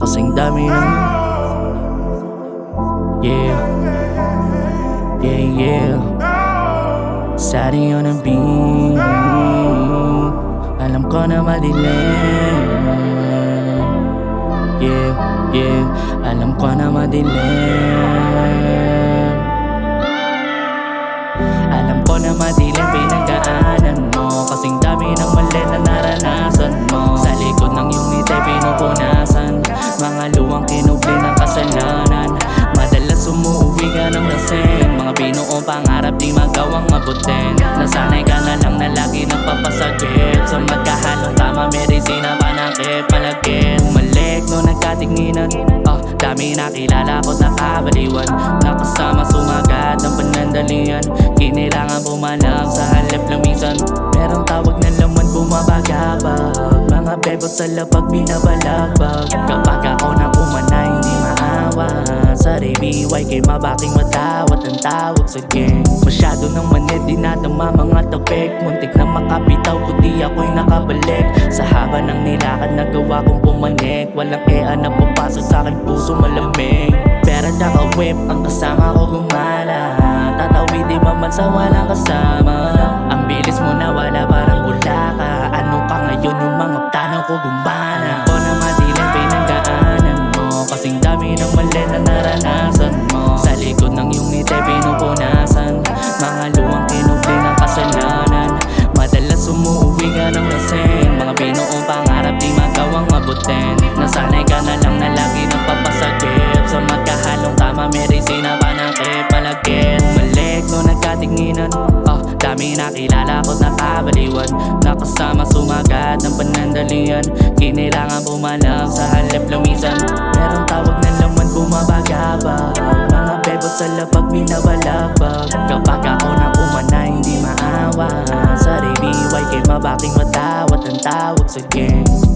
Kasing dami ng yeah, yeah, yeah. Sari on a beat. Alam ko na madilim. Yeah, yeah. Alam ko na madilim. Alam ko na madilim pinagdaanan mo. Kasing dami ng mali na naranasan mo. Sa likod ng iyong ngiti pinupunasan mga luwang kinubli ng kasalanan. Madalas umuuwi ka ng lasing. Mga binuong pangarap di magawang mabutin. Nasanay ka na lang na lagi nagpapasakit. Sa magkahalong tama medisina panakip malagkit. Bumalik no nagkatinginan. Dami nakilala ko't nakabaliwan. Nakasama sumagat ng panandalian. Kinailangan pumalag sa halip lumisan. Merong tawag na laman bumabagabag. Mga bebot sa lapag binabalagbag. Kapag ako na umanay hindi maawa. Sa rebiway kay mabaking matawat ang tawag sa gang. Masyado nang manid dinadama mga tapik. Muntik na makapitaw kundi ako'y nakabalik. Sa haba ng nilakad nagawa kong pumanik. Walang na papasok sa aking puso malamig. Pera tsaka whip ang kasama ko gumala. Tatawid di ba man sa walang kasama. Ang bilis mo na wala parang bula ka. Ano ka ngayon yung mga plano ko gumana. Ako na madilim pinagdaanan mo. Kasing dami ng mali na naranasan mo. Sa likod ng iyong ngiti pinupunasan mga luwang kinubli ng kasalanan. Madalas umuuwi ka ng lasing. Mga binuong pangarap di magawang mabutin. Nasanay ka na lang na lagi nagpapasakit. Sa magkahalong tama medisina panakip malagkit. Balik no nagkatinginan. Dami nakilala ko't nakabaliwan. Nakasama sumagat ng panandalian. Kinailangan pumalag sa halip lumisan. Merong tawag na laman bumabagabag. Mga bebot sa lapag binabalagbag. Kapag ako na umanay hindi maawa. Sa rebiway kay mabaking matawat ang tawag sa gang.